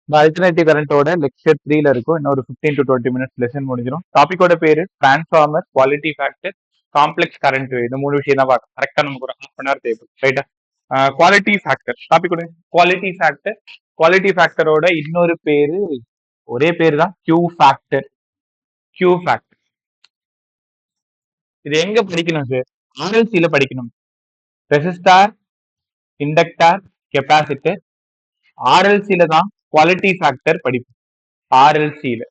இந்த alternative கரண்டோட lecture 3ல இருக்கும். இன்னும் ஒரு 15 to 20 மினிட்ஸ் லெசன் முடிஞ்சிடும். டாபிக்கோட பேரு transformer, quality factor, complex current. இந்த மூணு விஷயம் தான் பார்க்கணும். கரெக்டா நமக்கு ஒரு ஹாஃப் அன் ஹவர் தேவை. ரைட்டா? குவாலிட்டி ஃபேக்டர் டாபிக்கோட குவாலிட்டி ஃபேக்டர். குவாலிட்டி ஃபேக்டரோட இன்னொரு பேரு ஒரே பேரு தான், கியூ ஃபேக்டர். கியூ ஃபேக்டர் இது எங்க படிக்கணும் சார்? ஆர்எல்சியில படிக்கணும். Resistor, இண்டக்டார், capacitor. ஆர்எல்சியில தான் குவாலிட்டி ஃபேக்டர் படிப்போம். ஆர்எல்சியில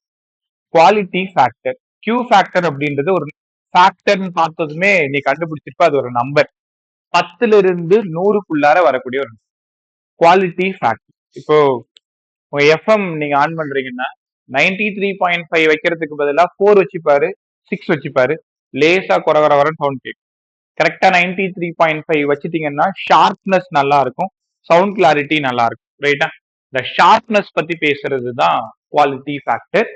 குவாலிட்டி ஃபேக்டர். கியூ ஃபேக்டர் அப்படின்றது ஒரு ஃபேக்டர்னு பார்த்ததுமே நீ கண்டுபிடிச்சிருப்ப, அது ஒரு நம்பர். 10ல இருந்து 100க்குள்ளார வரக்கூடிய ஒரு குவாலிட்டி ஃபேக்டர். இப்போ உங்க எஃப்எம் நீங்க ஆன் பண்றீங்கன்னா 93.5 வைக்கிறதுக்கு பதிலாக 4 வச்சுப்பாரு, 6 வச்சுப்பாரு, லேசா குறை வரன்னு சவுண்ட் கேட்கும். கரெக்டா 93.5 வச்சுட்டீங்கன்னா ஷார்ப்னஸ் நல்லா இருக்கும், சவுண்ட் கிளாரிட்டி நல்லா இருக்கும். ரைட்டா? இந்த ஷார்ப்னஸ் பத்தி பேசுறது தான் குவாலிட்டி ஃபேக்டர்.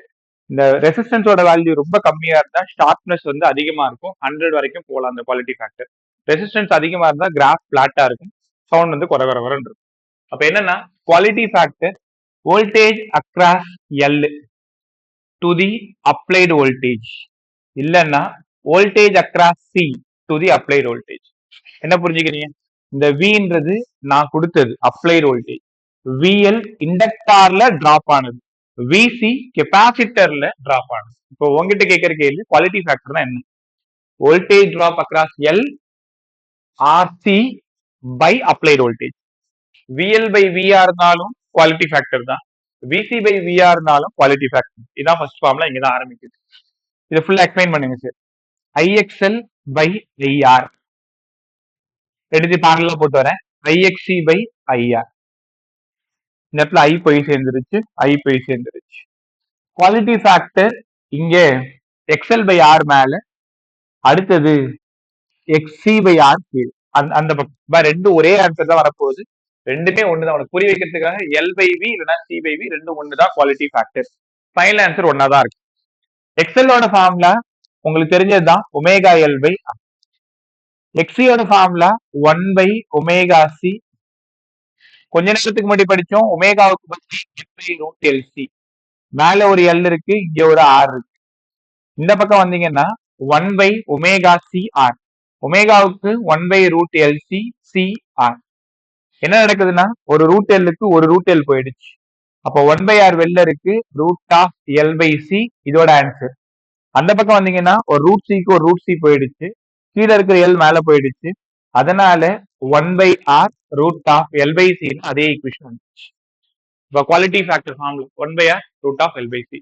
இந்த ரெசிஸ்டன்ஸோட வேல்யூ ரொம்ப கம்மியா இருந்தா ஷார்ப்னஸ் வந்து அதிகமா இருக்கும், 100 வரைக்கும் போகலாம் அந்த குவாலிட்டி ஃபேக்டர். ரெசிஸ்டன்ஸ் அதிகமா இருந்தா கிராஃப் பிளாட்டா இருக்கும், சவுண்ட் வந்து குறை வரன்னு இருக்கும். அப்ப என்னன்னா quality factor voltage across L to the applied voltage, இல்லைன்னா voltage across C to the applied voltage. என்ன புரிஞ்சுக்கிறீங்க? இந்த வின்றது நான் கொடுத்தது அப்ளைடு வோல்டேஜ், விஎல் இண்டக்டார்ல டிராப் ஆனது, விசி கெப்பாசிட்டர்ல டிராப் ஆனது. இப்போ உங்ககிட்ட கேட்கிற கேள்வி குவாலிட்டி ஃபேக்டர் தான் என்ன? Voltage drop across L RC by applied voltage. VL by VR இருந்தாலும் குவாலிட்டி ஃபேக்டர் தான், விசி பை விஆர் இருந்தாலும் குவாலிட்டி ஃபேக்டர். இதான் ஃபர்ஸ்ட் ஃபார்ம்ல இங்க தான் ஆரம்பிக்குது. இதை ஃபுல்லா எக்ஸ்பிளைன் பண்ணுங்க சார். ஐஎக்ஸ்எல் பை ஐஆர் எடுத்து பேரலா போட்டு வரேன். ஐஎக்சி பை ஐஆர். இந்த இடத்துல ஐ போய் சேர்ந்துருச்சு, ஐ போய் சேர்ந்துருச்சு. குவாலிட்டி ஃபேக்டர் இங்க எக்ஸ்எல் பை ஆர் மேல, அடுத்தது எக்ஸி பை ஆர் கீழ். அந்த பக்கம் ரெண்டும் ஒரே ஆன்சர் தான் வரப்போகுது. ரெண்டுமே ஒண்ணுதான். உனக்கு புரிய வைக்கிறதுக்காக எல் பை வி இல்லைன்னா சி பை வி ரெண்டும் ஒண்ணுதான் குவாலிட்டி ஃபேக்டர். ஃபைனல் ஆன்சர் ஒன்னா தான் இருக்கு. எக்ஸலோட ஃபார்முலா உங்களுக்கு தெரிஞ்சதுதான், ஒமேகா எல் பை ஆர். எக்ஸியோட ஃபார்முலா 1 பை ஒமேகா சி. கொஞ்ச நேரத்துக்கு முன்னாடி படிச்சோம், ஒமேகாவுக்கு பத்தி ரூட் எல்சி. மேல ஒரு எல் இருக்கு, இங்க ஒரு ஆர் இருக்கு. இந்த பக்கம் வந்தீங்கன்னா 1 பை ஒமேகா சி ஆர். ஒமேகாவுக்கு 1 by root LC C R. என்ன நடக்குதுன்னா ஒரு ரூட் எல்லுக்கு ஒரு ரூட் எல் போயிடுச்சு. அப்போ 1 பை ஆர் வெளில இருக்கு, root of L by C இதோட ஆன்சர். அந்த பக்கம் வந்தீங்கன்னா ஒரு ரூட் சிக்கு ஒரு ரூட் சி போயிடுச்சு, கீழே இருக்கிற எல் மேல போயிடுச்சு. அதனால 1 by R root of L by C அதே ஈக்குவேஷன் வந்துச்சு. இப்போ quality factor formula 1 by R root of L by C.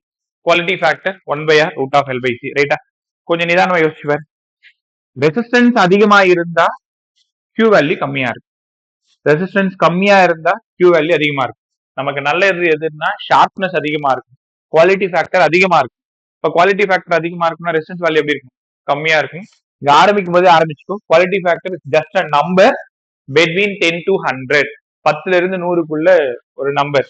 Quality factor 1 by R root of L by C. ரைட்டா? கொஞ்சம் நிதானமா யோசிச்சுவார். ரெசிஸ்டன்ஸ் அதிகமா இருந்தா கியூ வேல்யூ கம்மியா இருக்கு, ரெசிஸ்டன்ஸ் கம்மியா இருந்தா கியூ வேல்யூ அதிகமா இருக்கும். நமக்கு நல்லது எதுன்னா ஷார்ப்னஸ் அதிகமா இருக்கும், குவாலிட்டி ஃபேக்டர் அதிகமா இருக்கும். இப்போ குவாலிட்டி ஃபேக்டர் அதிகமா இருக்குன்னா ரெசிஸ்டன்ஸ் வேல்யூ எப்படி இருக்கும்? கம்மியா இருக்கும். இங்க ஆரம்பிக்கும் போதே ஆரம்பிச்சுக்கோ, quality factor is just a number between 10 to 100. 10ல இருந்து 100க்குள்ள ஒரு நம்பர்,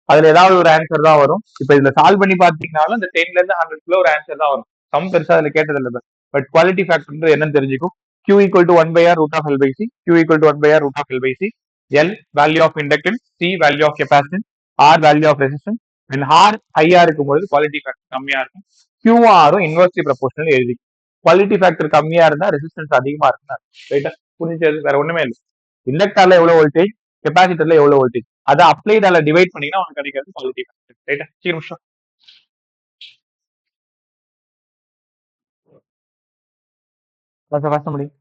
அதுல ஏதாவது ஒரு ஆன்சர் தான் வரும். இப்ப இதுல சால்வ் பண்ணி பாத்தீங்கன்னாலும் இந்த 10ல இருந்து 100க்குள்ள ஒரு ஆன்சர் தான் வரும். சம் பெருசா அதுல கேட்டது இல்லை. பட் குவாலிட்டி ஃபேக்டர் என்னன்னு தெரிஞ்சுக்கும். Q equal to 1 by r root of L by C. Q equal to 1 by r root of L by C. L value of inductance, C value of capacitance, R value of resistance. When R higher இருக்கும்போது quality factor கம்மியா இருக்கும். QR inversely proportional எழுதி. Quality factor கம்மியா இருந்தா resistance அதிகமா இருக்குன்னா ரைட்டா? புரிஞ்சது? வேற ஒண்ணுமே இல்லை. இண்டக்டர்ல எவ்வளவு வோல்டேஜ், கெப்பாசிட்டர்ல எவ்வளவு வோல்டேஜ், அதை அப்ளைடால டிவைட் பண்ணீங்கன்னா உனக்கு கிடைக்கிறது குவாலிட்டி ஃபேக்டர். ரைட்டா? சரி நிமிஷம் பேச முடியும்.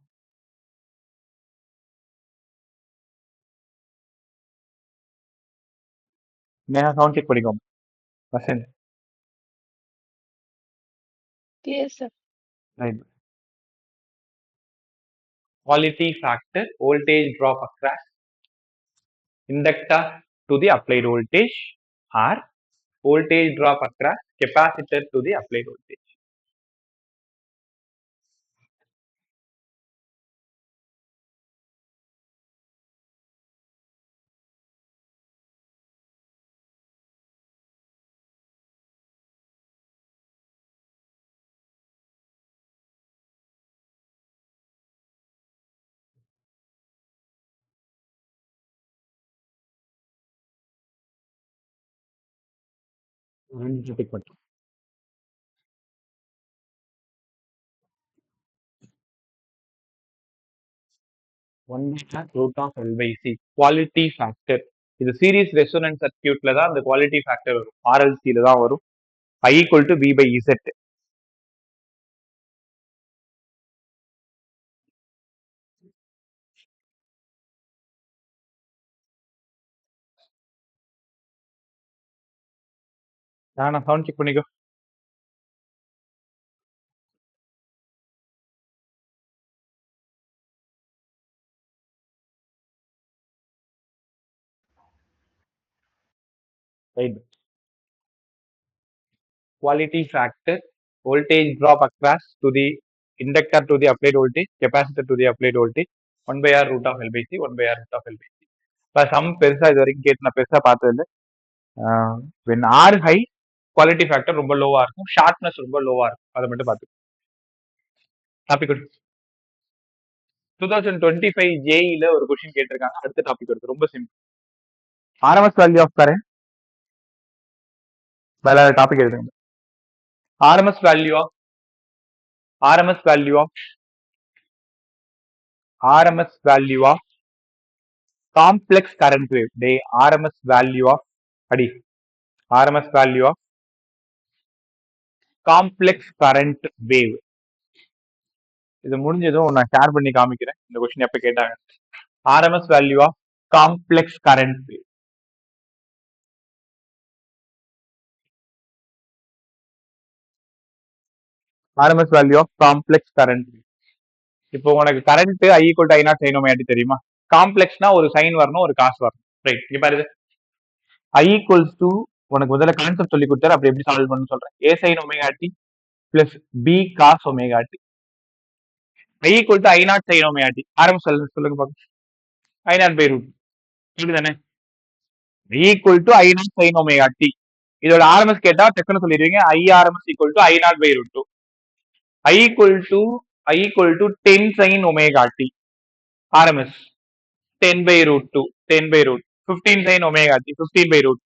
சவுண்ட் செக் பண்ணிக்கோங்க. Vasanth. Yes, sir. Right. Quality factor, voltage drop across inductor to the applied voltage, or voltage drop across capacitor to the applied voltage. டிக் மட்டும் 1/√L/C குவாலிட்டி ஃபேக்டர். இது சீரிஸ் ரெசோனன்ட் சர்க்கியூட்ல தான் அந்த குவாலிட்டி ஃபேக்டர் வரும், ஆர்எல்சியில தான் வரும். I equal to V by Z. நான் சவுண்ட் செக் பண்ணிக்கோ. Right. Quality factor, voltage drop across to the inductor to the applied voltage, capacitor to the applied voltage, 1 by R root of L by C, 1 by R root of L by C. இப்போ some பெருசா இது வரைக்கும் கேட்டு நான் பெருசா பார்த்தது இல்லை. when R high, quality factor ரொம்ப லோவா இருக்கும், ஷார்ப்னஸ் ரொம்ப லோவா இருக்கும். அதை மட்டும் பார்த்து டாபிக் 2025 ஜேஇல ஒரு கொஸ்டின் கேட்டிருக்காங்க. அடுத்த டாபிக் வருது, ரொம்ப simple. RMS value of current, வேற டாபிக் எழுதுங்க. RMS value of RMS value of RMS value of complex current wave. They RMS value of adi RMS value of complex current wave. இது முடிஞ்சதும் நான் share பண்ணி காமிக்கிறேன். இந்த क्वेश्चन எப்ப கேட்டாங்க. RMS value of complex current wave. RMS value of complex current wave. இப்போ உனக்கு current I equal to I naught sin omega t தெரியுமா? காம்ப்ளெக்ஸ்னா ஒரு சைன் வரணும், ஒரு காசு வரணும். ரைட், இங்க பாருங்க. I equals to உனக்கு முதல்ல கான்செப்ட் சொல்லி கொடுத்தாரு, அப்படி எப்படி சால்வ் பண்ணணும்னு சொல்றேன். A sin omega t plus B cos omega t. I equal to I naught sin omega t. RMS சொல்லுங்க பாருங்க. I naught by root. இதுதானே? I equal to I naught sin omega t. இதோட RMS கேட்டா டக்குன்னு சொல்லிடுவீங்க. I RMS equal to I naught by root 2. I equal to 10 sin omega t. RMS 10 by root 2, 10 by root 15 sin omega t, 15 by root.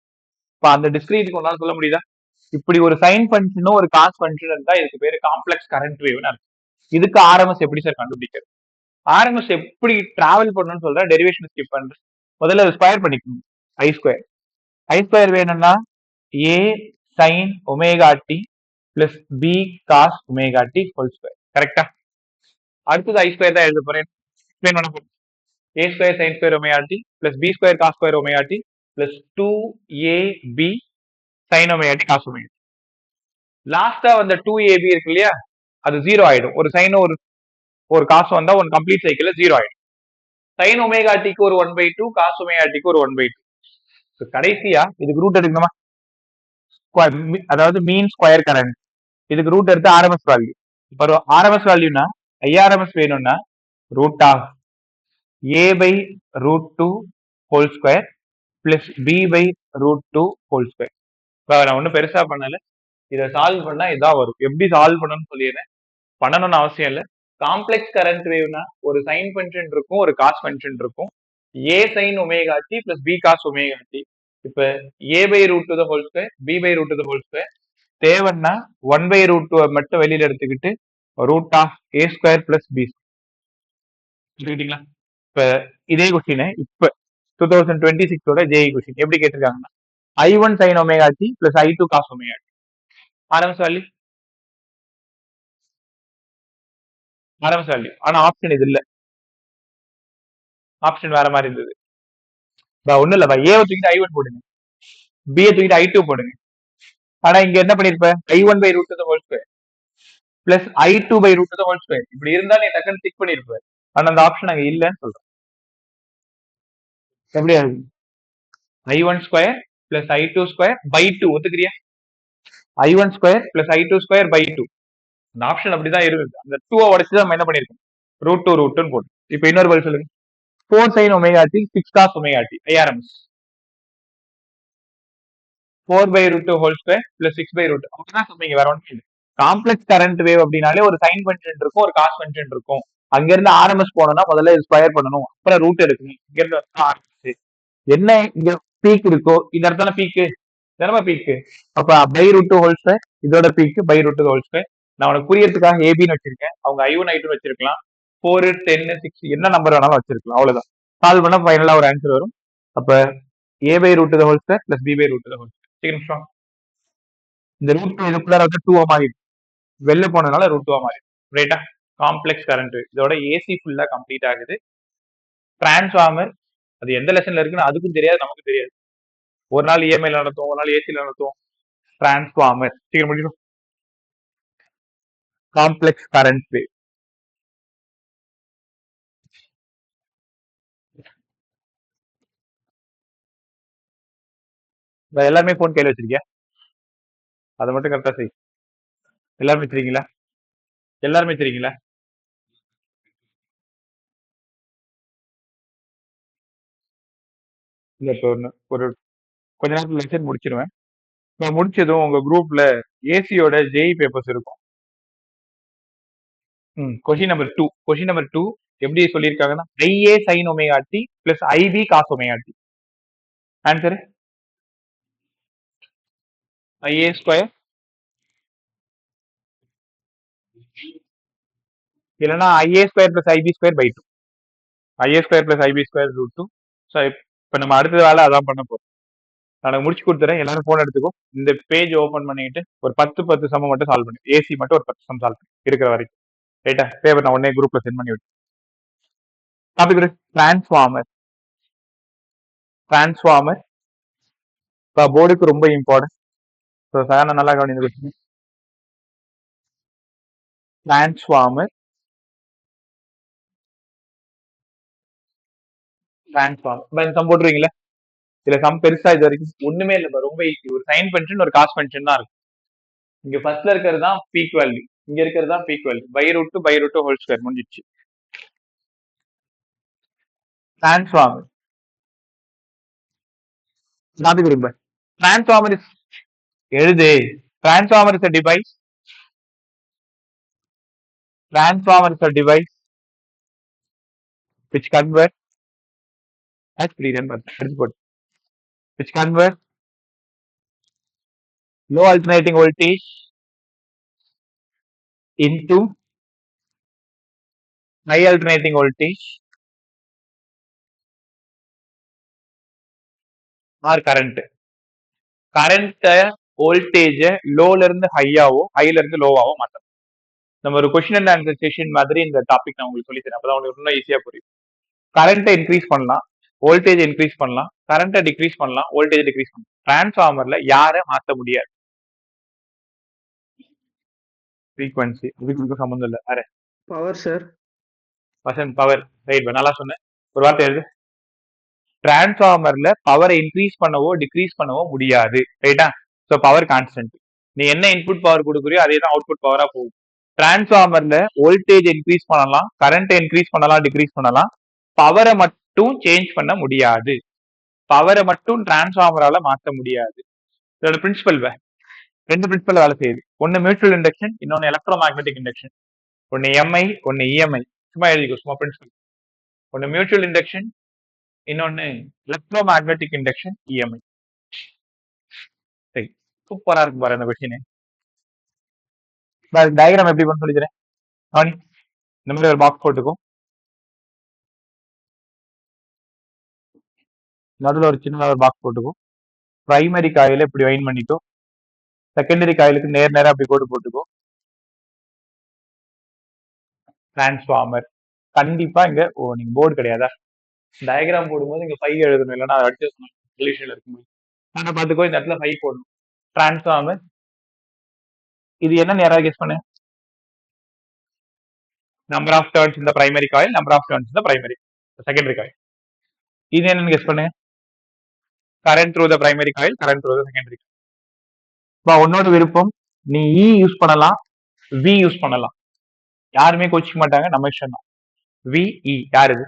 இப்போ அந்த டிஸ்கிரீட்டுக்கு ஒன்னால சொல்ல முடியுதா? இப்படி ஒரு சைன் ஃபங்க்ஷனும் ஒரு காஸ் ஃபங்க்ஷன் இருந்தா இதுக்கு பேரு காம்ப்ளெக்ஸ் கரண்ட் வேவ்னு அர்த்தம். இதுக்கு ஆர்எம்எஸ் எப்படி சார் கண்டுபிடிக்கிறது? ஆர்எம்எஸ் எப்படி டிராவல் பண்ணணும்னு சொல்ற, டெரிவேஷன் ஸ்கிப் பண்றேன். முதல்ல ஸ்கொயர் பண்ணிக்கணும். ஐ ஸ்கொயர் வேணும்னா A sine omega T plus B cos omega T whole square. கரெக்டா? அடுத்தது ஐ ஸ்கொயர் தான் எழுத போறேன். எக்ஸ்பிளைன் பண்ண போறேன். A square sine square omega T plus B square cos square omega T plus 2ab sin omega t cos omega t. லாஸ்டா வந்த 2ab இருக்கு இல்லையா, அது ஜீரோ ஆயிடும். ஒரு சைன் ஒரு காசு வந்தா ஒன் கம்ப்ளீட் சைக்கிள் ஜீரோ ஆயிடும். சைன் ஒமேகா டிக்கு ஒரு 1/2, காஸ் ஒமேகா டிக்கு ஒரு 1/2. கடைசியா இதுக்கு ரூட் எடுக்கணுமா, அதாவது மீன் ஸ்கொயர் கரண்ட். இதுக்கு ரூட் எடுத்து ஆர்எம்எஸ் வேல்யூ. இப்போ ஆர்எம்எஸ் வேல்யூனா ஐஆர்எம்எஸ் வேணும்னா root of A by root 2 whole square plus B by root 2 whole square. நான் ஒன்றும் பெருசா பண்ணல, இதை சால்வ் பண்ணா இதான் வரும். எப்படி சால்வ் பண்ணணும்னு சொல்லிடுறேன், பண்ணணும்னு அவசியம் இல்லை. காம்ப்ளெக்ஸ் கரண்ட் வேவ்னா ஒரு சைன் ஃபங்க்ஷன் இருக்கும், ஒரு காஸ் ஃபங்க்ஷன் இருக்கும். A sine omega T plus B cos omega T. இப்ப A by root 2 whole square, B by root 2 whole square. தேவைன்னா 1 பை ரூட் 2 மட்டும் வெளியில எடுத்துக்கிட்டு root of A square plus B. புரியுதுங்களா? இப்ப இதே கொஸ்டின் இப்ப 2026 ஜேஇ கொஸ்டின் எப்படி கேட்டிருக்காங்கன்னா I1 sin omega t plus I2 cos omega t. RMS value. RMS value. ஆனா ஆப்ஷன் இது இல்ல, ஆப்ஷன் வேற மாதிரி இருந்தது. ஒண்ணு இல்ல, ஏ தூக்கிட்டு I1 போடுங்க, பி தூக்கிட்டு I2 போடுங்க. ஆனா இங்க என்ன பண்ணிருப்ப, I1 by root to the whole square plus I2 by root to the whole square. இப்படி இருந்தா நீ டக்குன்னு டிக் பண்ணிருப்ப. ஆனா அந்த ஆப்ஷன் அங்க இல்லன்னு சொல்றேன். எப்படி I1 square plus I2 square by 2 ஒத்துக்கிறியா? I1 square plus I2 square by 2. அந்த ஆப்ஷன் அப்படிதான் இருக்குது. அந்த 2 உடைச்சு நம்ம என்ன பண்ணிருக்கோம், ரூட் 2 ரூட் 2 போட்டு. இப்போ இன்னொரு பதில் சொல்லுங்க. 4 sin omega t 6 cos omega t IRMS 4 by root 2 whole square plus 6 by root. அப்படிதான் சொன்னீங்க, வேற ஒன்றும் இல்லை. காம்ப்ளெக்ஸ் கரண்ட் வேவ் அப்படின்னாலே ஒரு சைன் ஃபங்க்ஷன் இருக்கும், ஒரு காஸ் ஃபங்க்ஷன் இருக்கும். அங்க இருந்து ஆர்எம்எஸ் போனோம்னா முதல்ல ஸ்கொயர் பண்ணணும், அப்புறம் ரூட் எடுக்கணும். இங்க இருந்து ஆர்எம்எஸ் என்ன, இங்க பீக் இருக்கோ இந்த இடத்துல பீக்கு, தினமா பீக்கு. அப்ப by root two whole square, இதோட peak by root two whole square. நான் உனக்கு புரியறதுக்காக ஏபின்னு வச்சிருக்கேன். அவங்க I1 I2 வச்சிருக்கலாம், 4 10 6 என்ன நம்பர் வேணாலும் வச்சிருக்கலாம். அவ்வளவுதான். சால்வ் பண்ணா ஃபைனலா ஒரு ஆன்சர் வரும். அப்ப a by root two whole square plus b by root two whole square. சரி நிமிஷம். இந்த ரூட் டூ இதுக்குள்ள வந்து 2 மாறி வெளில போனதுனால ரூட் 2 மாறி ரைட்டா. காம்ப்ளெக்ஸ் கரண்ட் இதோட ஏசி ஃபுல்லா கம்ப்ளீட் ஆகுது. டிரான்ஸ்ஃபார்மர் அது எந்த லெசன்ல இருக்குன்னு அதுக்கும் தெரியாது, நமக்கும் தெரியாது. ஒரு நாள் இஎம்ஐல நடத்துவோம், ஒரு நாள் ஏசில நடத்துவோம். டிரான்ஸ்ஃபார்மர் சீக்கிரம் முடியும். Complex current wave. எல்லாருமே போன் கையில வச்சிருக்கியா? அதை மட்டும் கரெக்டா செய். எல்லாருமே வச்சிருக்கீங்களா? எல்லாருமே வச்சிருக்கீங்களா? இல்ல இப்போ ஒரு கொஞ்ச நேரத்துல லெக்சர் முடிச்சிருவேன். நான் முடிச்சதும் உங்க குரூப்ல ஏசியோட ஜேஇ பேப்பர்ஸ் இருக்கும். Question number 2. கொஸ்டின் நம்பர் 2 எப்படி சொல்லியிருக்காங்கன்னா IA sin omega T plus IB cos omega T. Answer IA square இல்லைன்னா IA square plus IB square by 2. IA square plus IB square root 2. So இப்போ நம்ம அடுத்த வேலை அதான் பண்ண போறோம். நான் முடிச்சு கொடுத்துறேன். எல்லாரும் போன் எடுத்துக்கோ. இந்த பேஜ் ஓபன் பண்ணிட்டு ஒரு 10 சம் மட்டும் சால்வ் பண்ணி ஏசி மட்டும் ஒரு 10 சம் சால்வ் பண்ணி இருக்கிற வரைக்கும் ரைட்டா. பேப்பர் நான் உடனே குரூப்ல சென்ட் பண்ணி விட்டு டாபிக் டிரான்ஸ்ஃபார்மர். டிரான்ஸ்ஃபார்மர் இப்போ போர்டுக்கு ரொம்ப இம்பார்ட்டன்ட். ஸோ சார் நல்லா கவனிச்சு. டிரான்ஸ்ஃபார்மர் டிரான்ஸ்ஃபார்மர் சம் போட்டுருவீங்களா? இதுல சம் பெருசா இது வரைக்கும் ஒண்ணுமே இல்லை, ரொம்ப ஈஸி. ஒரு சைன் ஃபங்க்ஷன் ஒரு காஸ் ஃபங்க்ஷன் தான் இருக்கும். இங்க ஃபர்ஸ்ட்ல இருக்கிறது தான் பீக் வேல்யூ, இங்க இருக்கிறது தான் peak value. By root two whole square முடிஞ்சிச்சு. டிரான்ஸ்ஃபார்மர் டாபிக் ரொம்ப டிரான்ஸ்ஃபார்மர் இஸ் எழுது. Transformer is a device. Transformer is a device which converts as which converts low alternating voltage into high alternating voltage or current. Current voltage லோல இருந்து ஹையாவோ ஹைல இருந்து லோவாவோ மாற்றணும். நம்ம ஒரு கொஸ்டின் அண்ட் ஆன்சர் செஷன் மாதிரி இந்த டாபிக் நான் உங்களுக்கு சொல்லி தரேன். அப்பதான் உங்களுக்கு இன்னும் ஈஸியா புரியும். கரண்ட்டை இன்க்ரீஸ் பண்ணலாம், வோல்டேஜ் இன்க்ரீஸ் பண்ணலாம், கரண்ட்டை டிக்ரீஸ் பண்ணலாம், வோல்டேஜ் டிக்ரீஸ் பண்ணலாம். டிரான்ஸ்ஃபார்மர்ல யாரை மாற்ற முடியாது? ஃப்ரீக்வன்சி. இதுக்கு சம்மந்தம் இல்லை. Array power sir. Percent power. Right, நல்லா சொன்னேன். ஒரு வார்த்தை எழுது. டிரான்ஸ்ஃபார்மர்ல பவரை இன்க்ரீஸ் பண்ணவோ டிக்ரீஸ் பண்ணவோ முடியாது. ரைட்டா? So power constant. நீ என்ன இன்புட் பவர் கொடுக்குறியோ அதே தான் அவுட்புட் பவரா போகும். டிரான்ஸ்ஃபார்மர்ல வோல்டேஜ் இன்க்ரீஸ் பண்ணலாம், கரண்ட் இன்க்ரீஸ் பண்ணலாம், டிக்ரீஸ் பண்ணலாம். பவரை மட்டும் சேஞ்ச் பண்ண முடியாது. பவரை மட்டும் டிரான்ஸ்ஃபார்மரால மாற்ற முடியாது. இதோட பிரின்சிபல் ரெண்டு பிரின்சிபல் வேலை செய்யுது. ஒன்னு மியூச்சுவல் இண்டக்ஷன், இன்னொன்னு எலக்ட்ரோ மேக்னெட்டிக் இண்டக்ஷன். ஒன்னு எம்ஐ, ஒன்னு இஎம்ஐ. சும்மா எழுதிக்கோ, சும்மா பிரின்சிபல். ஒன்னு மியூச்சுவல் இண்டக்ஷன், இன்னொன்னு எலக்ட்ரோ மேக்னெட்டிக் இண்டக்ஷன், இஎம்ஐ. சரி, சூப்பரா இருக்கு பாரு இந்த கொஸ்டின். டயக்ராம் எப்படி பண்ண சொல்லிக்கிறேன். இந்த மாதிரி ஒரு பாக்ஸ் போட்டுக்கோ. நடுவில் ஒரு சின்ன ஒரு பாக்ஸ் போட்டுக்கோ. பிரைமரி காயில இப்படி வைன் பண்ணிக்கோ. செகண்டரி காயிலுக்கு நேர் நேரா அப்படி கோடு போட்டுக்கோ. டிரான்ஸ்ஃபார்மர் கண்டிப்பா இங்க நீங்க போர்டு கிடையாதா? டயக்ராம் போடும்போது இங்க 5 எழுதணும், இல்லைன்னா அடிச்சு சொல்யூஷன்ல இருக்கும்போது ஆனா பாத்துக்கோ, இந்த இடத்துல 5 போடணும். டிரான்ஸ்ஃபார்மர் இது என்ன யாராவது கெஸ் பண்ணு. நம்பர் ஆஃப் டர்ன்ஸ் இந்த primary coil, number of turns இந்த பிரைமரி செகண்டரி காயில். இது என்னன்னு கெஸ் பண்ணு. Current through the primary coil, current through the secondary coil. உன்னோட விருப்பம். நீ இ யூஸ் பண்ணலாம், வி யூஸ் பண்ணலாம். யாருமே கோச்சிக்க மாட்டாங்க, நம்ம இஷ்டம் தான். விஇ யார் இது?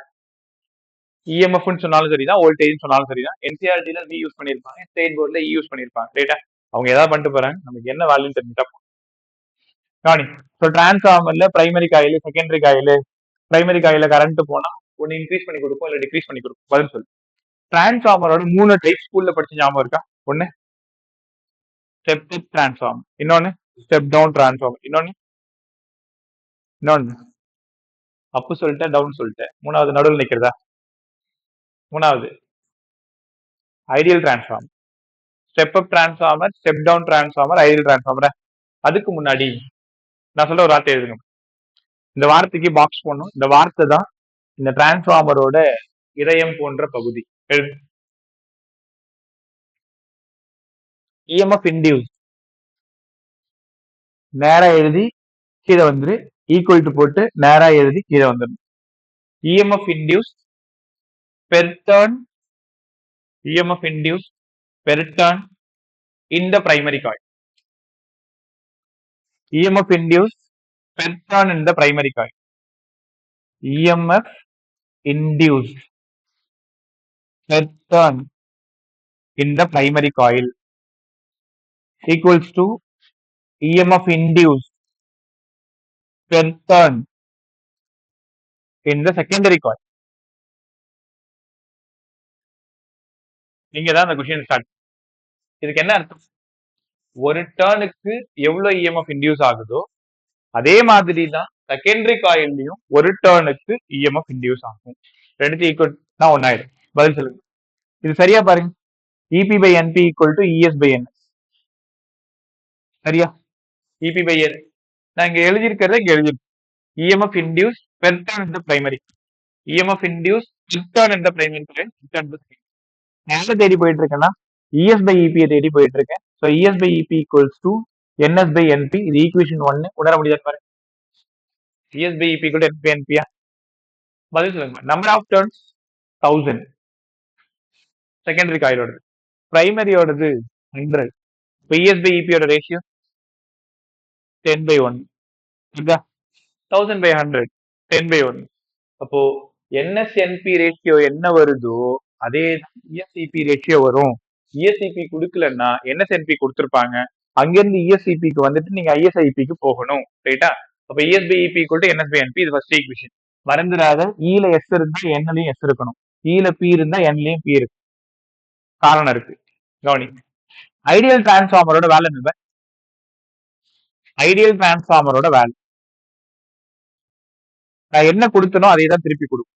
இஎம்எஃப்னு சொன்னாலும் சரிதான், வோல்டேஜ் சொன்னாலும் சரிதான். என்சிஆர்டில வி யூஸ் பண்ணிருப்பாங்க, ஸ்டேட் போர்ட்ல இ யூஸ் பண்ணிருப்பாங்க. ரைட்டா? அவங்க ஏதாவது பண்ணிட்டு போறாங்க, நமக்கு என்ன வேல்யூன்னு தெரிஞ்சுட்டா போதும். ஸோ டிரான்ஸ்ஃபார்மர்ல primary coil, secondary coil. Primary காயில கரண்ட் போனா ஒன்னு இன்க்ரீஸ் பண்ணி கொடுக்கும், இல்ல டிக்ரீஸ் பண்ணி கொடுக்கும். பதில் சொல்லு. டிரான்ஸ்ஃபார்மரோட 3 டைப் ஸ்கூல்ல படிச்ச ஞாபகம் இருக்கா? ஒண்ணு ஸ்டெப் அப் டிரான்ஸ்ஃபார்ம், இன்னொன்னு ஸ்டெப் டவுன் டிரான்ஸ்ஃபார்ம், இன்னொன்னு அப்பு சொல்லிட்டேன், டவுன் சொல்லிட்டேன். மூணாவது நடுவில் நிக்கிறதா? மூணாவது ideal transform. Step up transformer, step down transformer, ideal transformer. அதுக்கு முன்னாடி நான் சொல்ல ஒரு வார்த்தை எழுதுங்க. இந்த வார்த்தைக்கு பாக்ஸ் போடணும். இந்த வார்த்தை தான் இந்த டிரான்ஸ்ஃபார்மரோட இதயம் போன்ற பகுதி. எழுது. இஎம்எஃப் இன்டியூஸ் நேரா எழுதி கீழே வந்துரு, ஈக்குவல் டு போட்டு நேரா எழுதி கீழே வந்துடும். EMF induce per turn, EMF induce per turn in the primary coil. EMF induced per turn in the primary coil. EMF induced per turn in the primary coil equals to EMF induced per turn in the secondary coil. இங்க தான் அந்த question start. இதுக்கு என்ன அர்த்தம்? ஒரு டர்னுக்கு எவ்வளவு EMF induce ஆகுதோ அதே மாதிரி தான் செகண்டரி காயில்லையும் ஒரு டர்னுக்கு இஎம்எஃப் இன்டியூஸ் ஆகும். ரெண்டு ஈக்குவல் தான் ஒன்னாயிடும். பதில் சொல்லுங்க. இது சரியா பாருங்க. EP by NP equal to ES by NS. சரியா? இபி பை என் நான் இங்க எழுதியிருக்கிறத இங்க எழுதிருக்கேன். EMF induce per turn in the primary, EMF induce per turn in the primary. நான் எதை தேடி போயிட்டு இருக்கேன்னா இஎஸ் பை இபியை தேடி போயிட்டு இருக்கேன். So ES by EP equals to NS by NP. இது ஈக்குவேஷன் 1. உணர முடியாது பாருங்க. ES by EP equal to NP என்பியா? பதில் சொல்லுங்க. நம்பர் ஆஃப் டர்ன்ஸ் 1000 செகண்டரி காயிலோடது, பிரைமரியோடது 100. இப்போ இஎஸ் பை இபியோட ரேஷியோ 10/1. 1000 by 100 10/1. அப்போ என்எஸ்என்பி ரேஷியோ என்ன வருதோ அதே இஎஸ்இபி ரேஷியோ வரும். இஎஸ்இபி கொடுக்கலன்னா என்எஸ்என்பி கொடுத்துருப்பாங்க. அங்கிருந்து இஎஸ்இபிக்கு வந்துட்டு நீங்க ஐஎஸ்ஐபிக்கு போகணும். ரைட்டா? அப்ப ES by EP equal to NS by NP. இது ஃபர்ஸ்ட் ஈக்குவேஷன். மறந்துடாத, ஈல எஸ் இருந்தா என்லயும் எஸ் இருக்கணும், ஈல பி இருந்தா என்லயும் பி இருக்கு. காரணம் இருக்கு, கவனி. ஐடியல் டிரான்ஸ்ஃபார்மரோட வேலை என்ன? ஐடியல் டிரான்ஸ்ஃபார்மரோட வேலை நான் என்ன கொடுத்தனோ அதை தான் திருப்பி கொடுக்கும்.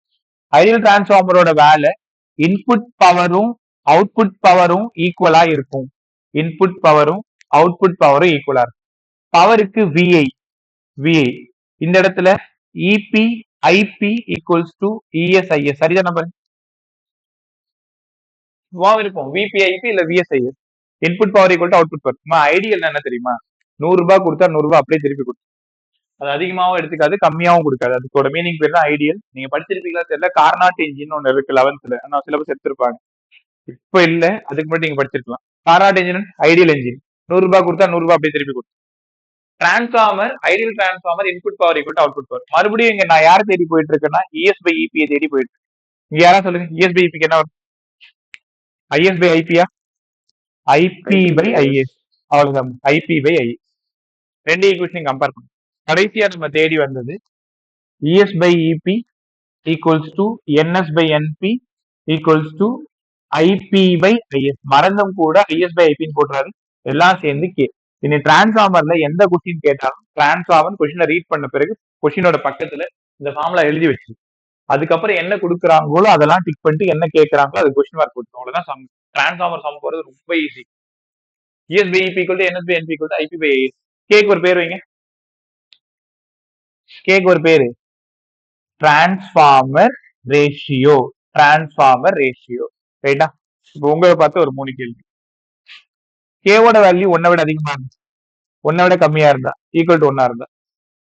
ஐடியல் டிரான்ஸ்ஃபார்மரோட வேலை இன்புட் பவரும் அவுட்புட் பவரும் ஈக்குவலா இருக்கும். இன்புட் பவரும் அவுட்புட் பவரும் ஈக்குவலா இருக்கும். பவருக்கு விஐ, விஐ இந்த இடத்துல EP IP equals to ES IS. சரிதான் நம்பர் இருக்கும். விபிஐபி இல்ல VS IS. Input power equal to output power. Ideal என்ன தெரியுமா? 100 ரூபாய் கொடுத்தா 100 ரூபாய் அப்படியே திருப்பி கொடுக்கும். அது அதிகமாகவும் எடுத்துக்காது, கம்மியாகவும் கொடுக்காது. அதுக்கோட மீனிங் பேர் தான் ஐடியல். நீங்க படிச்சிருப்பீங்களா தெரியல, கார்னாட் இன்ஜின் ஒன்று இருக்கு 11th. ஆனால் சிலபஸ் எடுத்திருப்பாங்க. இப்போ இல்ல, அதுக்கு முன்னாடி நீங்க படிச்சிருக்கலாம். Carnot engine ideal engine. 100 ரூபாய் கொடுத்தா 100 ரூபாய் அப்படியே திருப்பி கொடுக்கும். Transformer, ideal transformer input power equal output power. மறுபடியும் இங்க நான் யாரை தேடி போயிட்டு இருக்கேன்னா இஎஸ் பை இபியை தேடி போயிட்டு இருக்கேன். இங்க யாரா சொல்லுங்க, இஎஸ் பை இபிக்கு என்ன வரும்? ஐஎஸ் பை ஐபியா? IP by IS. அவ்வளவுதான், ஐபி பை ஐஎஸ். ரெண்டு ஈக்குவேஷன் கம்பேர் பண்ணும். கடைசியா நம்ம தேடி வந்தது ES by EP equals to NS by NP equals to IP by IS. மறந்தும் கூட ஐஎஸ் பை ஐபின்னு போட்டுறாரு, எல்லாம் சேர்ந்து கே. இனி டிரான்ஸ்ஃபார்மர்ல எந்த கொஸ்டின் கேட்டாலும் டிரான்ஸ்ஃபார்மர் கொஸ்டினை ரீட் பண்ண பிறகு கொஸ்டினோட பக்கத்துல இந்த ஃபார்முலா எழுதி வச்சு அதுக்கப்புறம் என்ன கொடுக்குறாங்களோ அதெல்லாம் டிக் பண்ணிட்டு என்ன கேட்கறாங்களோ அது கொஸ்டின் மார்க் கொடுத்தோம். அவ்வளவுதான் சம். டிரான்ஸ்ஃபார்மர் சம் போறது ரொம்ப easy. ES by EP equal to NS by NP equal to IP by IS. கேக்கு ஒரு பேர் வைங்க. கேக்கு ஒரு பேரு டிரான்ஸ்ஃபார்மர் ரேஷியோ. Transformer ratio. ரைட்டா? இப்போ உங்களை பார்த்து ஒரு 3 கேள்வி. கேவோட வேல்யூ 1 விட அதிகமா இருந்தா, 1 விட கம்மியா இருந்தா, ஈக்குவல் டு 1 இருந்தா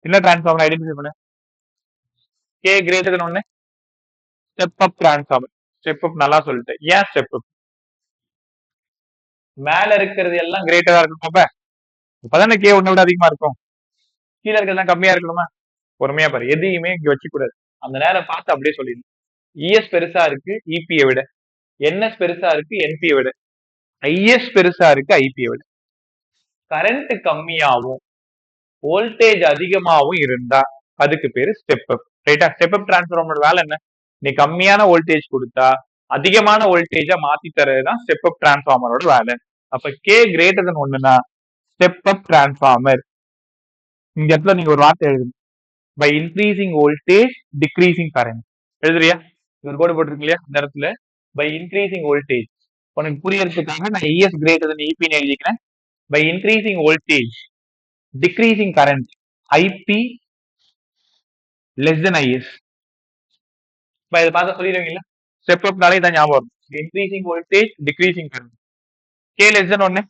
என்ன டிரான்ஸ்ஃபார்மர் ஐடென்டிஃபை பண்ண? கே கிரேட்டர் தென் 1 step up transformer. Step up நல்லா சொல்லிட்டேன். ஏன் ஸ்டெப் அப்? மேல இருக்கிறது எல்லாம் கிரேட்டரா இருக்கணும். அப்பதானே கே 1 விட அதிகமா இருக்கும். கீழே இருக்கிறது கம்மியா இருக்கணுமா? பொறுமையா பாரு, எதையுமே இங்க வச்சு கூடாது. அந்த நேரம் பார்த்து அப்படியே சொல்லிடு. இஎஸ் பெருசா இருக்கு இபியை விட, என்எஸ் பெருசா இருக்கு என்பியை விட, ஐஎஸ் பெருசா இருக்கு ஐபியை விட. கரண்ட் கம்மியாவும் வோல்டேஜ் அதிகமாவும் இருந்தா அதுக்கு பேரு ஸ்டெப் அப். ரைட்டா? ஸ்டெப் அப் டிரான்ஸ்ஃபார்மரோட வேலை என்ன? நீ கம்மியான வோல்டேஜ் கொடுத்தா அதிகமான வோல்டேஜா மாத்தி தரதுதான் ஸ்டெப் அப் டிரான்ஸ்ஃபார்மரோட வேலை. அப்ப கே கிரேட்டர் தென் 1னா ஸ்டெப் அப் டிரான்ஸ்ஃபார்மர். இந்த இடத்துல நீங்க ஒரு வார்த்தை எழுதுங்க, by increasing voltage decreasing current. எழுதுறியா? ஒரு கோடு போட்டிருக்கு இல்லையா இந்த இடத்துல, பை இன்க்ரீசிங் வோல்டேஜ். உனக்கு புரியறதுக்காக நான் ES கிரேட்டர் தென் EP எழுதிக்கிறேன். By increasing voltage decreasing current IP less than IS. இதை பார்த்து சொல்லிடுவீங்களா? ஸ்டெப் அப்னாலே இதான் ஞாபகம் வரும். Increasing voltage decreasing current. K less than 1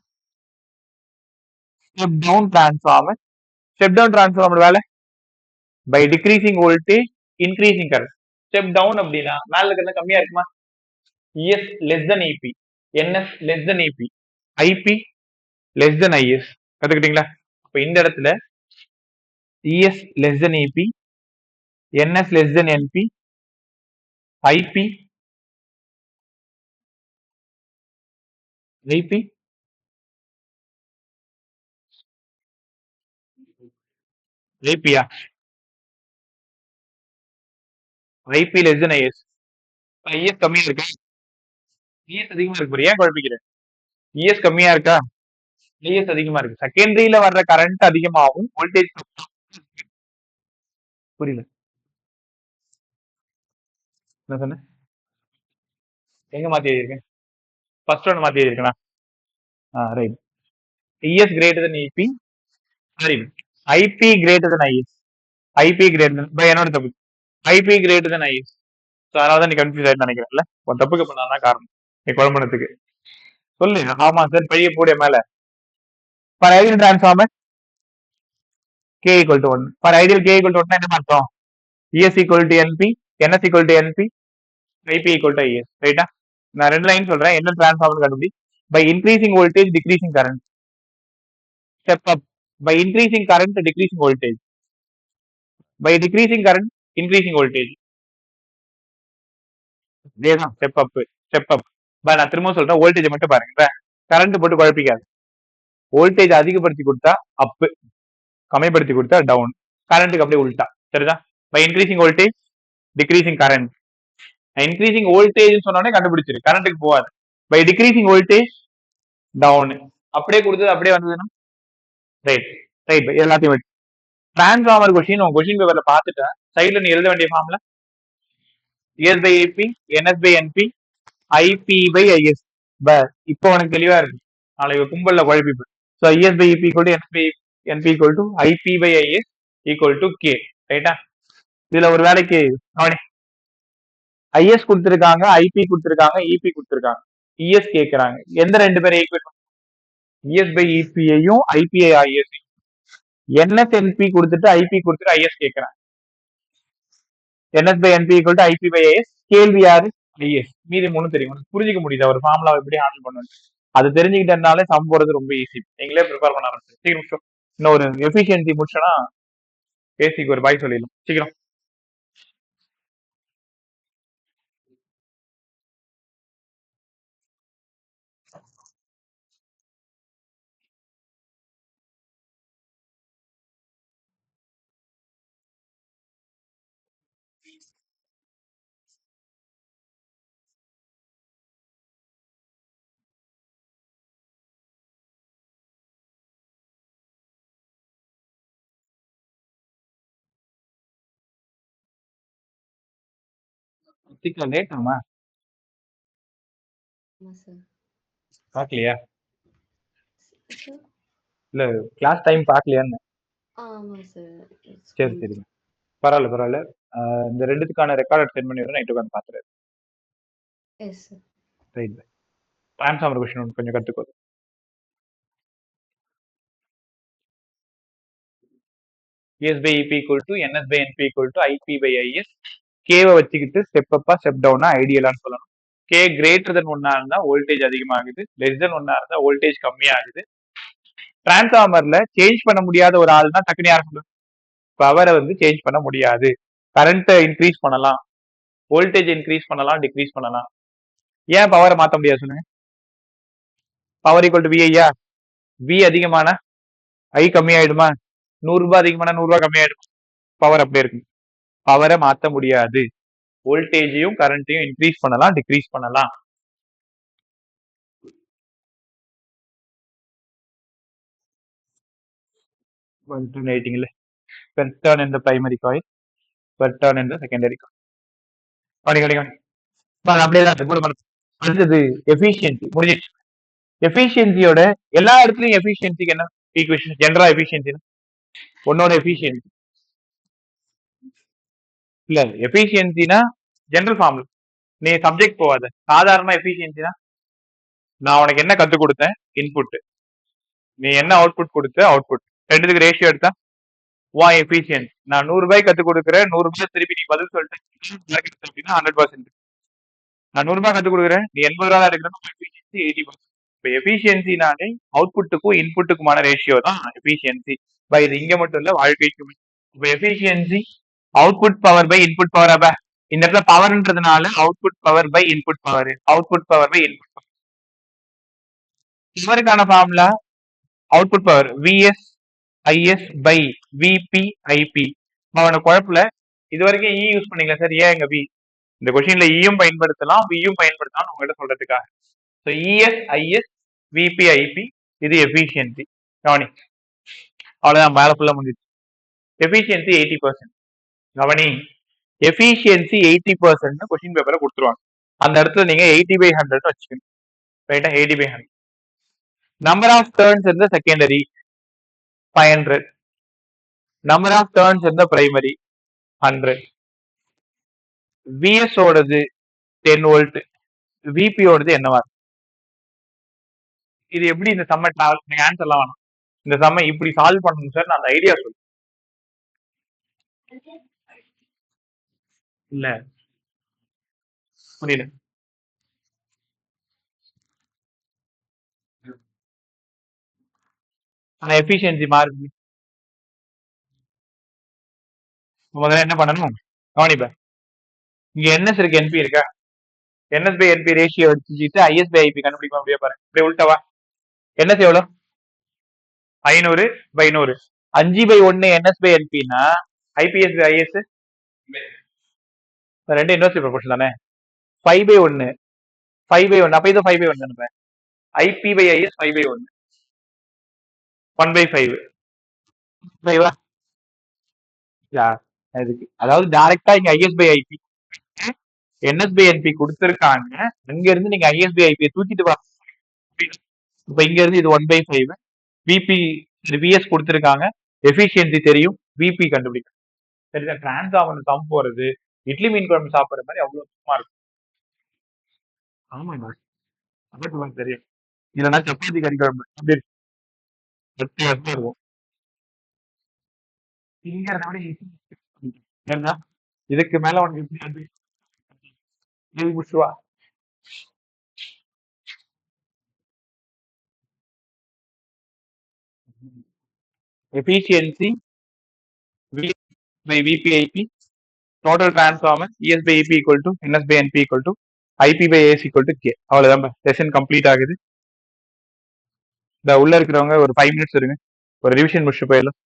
step down transformer. Step down transformer வேலை by decreasing voltage increasing current. Step down அப்படின்னா மேல இருக்கிறது கம்மியா இருக்குமா? ES less than EP, NS less than EP, IP less than IS. கத்துக்கிட்டீங்களா? அப்ப இந்த இடத்துல ES less than EP, NS less then NP, IP IPயா? IP less than IS. IS கம்மியா இருக்கா? ES அதிகமா இருக்கு. ஏன் குழப்பிக்கிறேன்? ES கம்மியா இருக்கா? IS அதிகமா இருக்கு. செகண்டரியில வர்ற கரண்ட் அதிகமாகும், வோல்டேஜ் புரியல என்ன சொன்ன? எங்க மாத்தி எழுதிருக்கேன்? ஃபர்ஸ்ட் ஒன் மாத்தி எழுதிருக்கேனா? Right. ES greater than EP, sorry, IP greater than IS. IP greater than, பை என்னோட தப்பு. IP greater than IS. So அதனால தான் நீ கன்ஃபியூஸ் ஆயிட்டு நினைக்கிறேன்ல. உன் தப்புக்கு பண்ணாதான் காரணம் நீ குழம்புனதுக்கு. சொல்லு. ஆமா சார், பைய போடிய மேல. For ideal transformer K equal to 1. For ideal K equal to 1 என்ன அர்த்தம்? ES equal to NP, NS equal to NP, IP equal to IS. ரைட்டா? நான் ரெண்டு லைன் சொல்றேன், என்ன டிரான்ஸ்ஃபார்மர் கண்டுபிடி. By increasing voltage decreasing current. Step up by increasing current decreasing voltage. By decreasing current increasing voltage. இதேதான் step up. Step up. நான் திரும்ப சொல்றேன், வோல்டேஜ் மட்டும் பாருங்க. கரண்ட் போட்டு குழப்பிக்காது. வோல்டேஜ் அதிகப்படுத்தி கொடுத்தா அப், கம்மிப்படுத்தி கொடுத்தா டவுன். கரண்ட்டுக்கு அப்படியே உள்டா. சரிதா? By increasing voltage decreasing current. Increasing voltage சொன்னோடனே கண்டுபிடிச்சிரு, கரண்ட்டுக்கு போகாது. By decreasing voltage down. அப்படியே கொடுத்தது அப்படியே வந்ததுன்னா ரைட். ரைட், எல்லாத்தையும் வச்சு டிரான்ஸ்ஃபார்மர் கொஸ்டின் உங்க கொஸ்டின் பேப்பர்ல பார்த்துட்டா சைட்ல நீ எழுத வேண்டிய ஃபார்ம்ல ES by AP, NS by NP, IP by IS. இப்போ உனக்கு தெளிவா இருக்கு. நாளைக்கு கும்பல்ல குழப்பிப்பு. So ES by EP equal to NS by NP equal to IP by IS equal to K. ரைட்டா? இதுல ஒரு வேலைக்கு IS கொடுத்திருக்காங்க, IP கொடுத்திருக்காங்க, EP கொடுத்திருக்காங்க. ES கேட்கறாங்க. எந்த ரெண்டு பேரை ஈக்குவேட்? ES by EP ஐயும் IP IS. NS NP கொடுத்துட்டு IP கொடுத்துட்டு IS கேட்கறாங்க. NS by NP equal to IP by IS. கேள்வி யாரு? IS. மீதி மூணு தெரியும். உனக்கு புரிஞ்சுக்க முடியுது ஒரு ஃபார்முலா எப்படி ஹேண்டில் பண்ணணும். அது தெரிஞ்சுக்கிட்டனாலே சம் போறது ரொம்ப ஈஸி. நீங்களே ப்ரிப்பேர் பண்ண ஆரம்பிச்சு சீக்கிரம். இன்னும் ஒரு எஃபிஷியன்சி முடிச்சோன்னா பேசிக்கு ஒரு பாய் சொல்லிடலாம் சீக்கிரம். சீக்கிரம் லேட் ஆமா பாக்கலையா? இல்ல கிளாஸ் டைம் பாக்கலையான்னு. சரி சரி, பரவாயில்ல பரவாயில்ல. இந்த ரெண்டுத்துக்கான ரெக்கார்ட் சென்ட் பண்ணி விடுறேன், நைட்டு உட்காந்து பாத்துறாரு. ரைட். டிரான்ஸ்ஃபார்மர் கொஸ்டின் கொஞ்சம் கத்துக்கோ. ES by EP equal to NS by NP equal to IP by IS. கேவை வச்சுக்கிட்டு ஸ்டெப் அப்பா ஸ்டெப் டவுனா ஐடியலான்னு சொல்லணும். K கிரேட்டர் தென் 1 இருந்தா வோல்டேஜ் அதிகமாகுது, லெஸ் தென் 1 இருந்தா வோல்டேஜ் கம்மியாகுது. டிரான்ஸ்ஃபார்மர்ல சேஞ்ச் பண்ண முடியாத ஒரு ஆள்னா டக்குனு யார் சொல்லுங்க? பவரை வந்து சேஞ்ச் பண்ண முடியாது. கரண்ட்டை இன்க்ரீஸ் பண்ணலாம், வோல்டேஜ் இன்க்ரீஸ் பண்ணலாம், டிக்ரீஸ் பண்ணலாம். ஏன் பவரை மாற்ற முடியாது சொல்லுங்க? பவர் ஈக்குவல் டு VIயா? V அதிகமான I கம்மியாயிடுமா? 100 ரூபாய் அதிகமான 100 ரூபாய் கம்மியாயிடுமா? பவர் அப்படியே இருக்கு. பவரை மாற்ற முடியாது. வோல்டேஜையும் கரண்ட்டையும் இன்க்ரீஸ் பண்ணலாம், டிக்ரீஸ் பண்ணலாம். alternating per turn in the primary coil, per turn in the secondary coil. அப்படியே தான் கூட அடுத்தது எஃபிஷியன்சி முடிஞ்சிச்சு. எஃபிஷியன்சியோட எல்லா இடத்துலயும் எஃபிஷியன்சிக்கு என்ன ஈக்குவேஷன்? ஜெனரா எஃபிஷியன்சி உன்னோட எஃபிஷியன்சி இல்ல, எஃபிஷியன்சினா ஜெனரல் ஃபார்முலா. நீ சப்ஜெக்ட் போவாத, சாதாரண எஃபிஷியன்சினா நான் உனக்கு என்ன கத்து கொடுத்தேன்? இன்புட். நீ என்ன அவுட்புட் கொடுத்த? அவுட்புட். ரெண்டுத்துக்கு ரேஷியோ எடுத்தா எஃபிஷியன்சி. நான் 100 ரூபாய் கத்து கொடுக்குறேன், 100 ரூபாய் திருப்பி நீ பதில் சொல்லிட்டேன் அப்படின்னா 100%. நான் 100 ரூபாய் கத்து கொடுக்குறேன், நீ 80 ரூபாய் எடுக்கிறேன், எஃபிஷியன்சி 80%. இப்போ எஃபிஷியன்சினாலே அவுட்புட்டுக்கும் இன்புட்டுக்குமான ரேஷியோ தான் எஃபிஷியன்சி. இது இங்க மட்டும் இல்ல, வாழ்க்கைக்குமே. இப்போ efficiency output power by input power. அப்ப இந்த இடத்துல பவர்ன்றதுனால output power by input power, output power by input power. இவருக்கான formula output power VS IS by VP IP. அவனோட குழப்பல இது வரைக்கும் இ யூஸ் பண்ணீங்களா சார்? ஏன் எங்க வி? இந்த கொஸ்டின்ல இயும் பயன்படுத்தலாம், வியும் பயன்படுத்தலாம் உங்கள்கிட்ட சொல்றதுக்காக. So ES IS VP IP இது எஃபிஷியன்சி. கவனி, அவ்வளவுதான், மேல ஃபுல்லா முடிஞ்சிச்சு. எஃபிஷியன்சி 80%. கவனி, எஃபிஷியன்சி 80% கொஸ்டின் பேப்பரை கொடுத்துருவாங்க. அந்த இடத்துல நீங்க 80/100 வச்சுக்கணும். ரைட்டா? 80/100. Number of turns in the secondary 500. Number of turns in the primary 100. VS ஓடது 10 வோல்ட், விபி ஓடது என்னவா? இது எப்படி இந்த சம்ம டிராவல்? நீங்க ஆன்சர்லாம் வேணும், இந்த சம்ம இப்படி சால்வ் பண்ணணும் சார், நான் அந்த ஐடியா சொல்றேன். இல்ல புரியல. ஆனா எஃபிஷியன்சி மாறுது. முதல்ல என்ன பண்ணணும்? கவனிப்ப, இங்க என்எஸ் இருக்கு, என்பி இருக்கா? என்எஸ் பை என்பி ரேஷியோ வச்சுட்டு ஐஎஸ் பை ஐபி கண்டுபிடிக்க முடியாது பாருங்க. இப்படி உள்டவா? என்எஸ் எவ்வளோ? 500/100. 5/1 என்எஸ் பை என்பினா ஐபிஎஸ் பை ஐஎஸ் ரெண்டு இன்வெர்ஸ்லி ப்ரொபோர்ஷன் தானே. 5/1 5/1 அப்ப இது 5/1 தானே. ஐபி பை ஐஎஸ் 5/1 1/5 5வா? அதுக்கு அதாவது டைரக்டா இங்க IS by IP NS by NP கொடுத்துருக்காங்க. அங்க இருந்து நீங்க ஐஎஸ் பை ஐபி தூக்கிட்டு வா. இப்ப இங்க இருந்து இது 1/5 விபி விஎஸ் கொடுத்துருக்காங்க. எஃபிஷியன்சி தெரியும், விபி கண்டுபிடிக்கும். சரிதா? டிரான்ஸ்ஃபார்மர் சம் போறது இட்லி மீன் குழம்பு சாப்பிடுற மாதிரி அவ்வளவு சும்மா இருக்கும். ஆமாங்க, அதுக்கு தெரியும். இல்லைன்னா சப்பாத்தி கறி குழம்பு அப்படி இருக்கும். திங்கிறத விட ஏன்னா இதுக்கு மேல உனக்கு எப்படி அது முடிச்சுவா. efficiency V by VPIP, total transformer ES by EP equal to NS by NP equal to IP by AS equal to K. அவ்வளவுதான், செஷன் கம்ப்ளீட் ஆகுது. இந்த உள்ள இருக்கிறவங்க ஒரு 5 minutes இருங்க, ஒரு ரிவிஷன் முடிச்சு போயிடலாம்.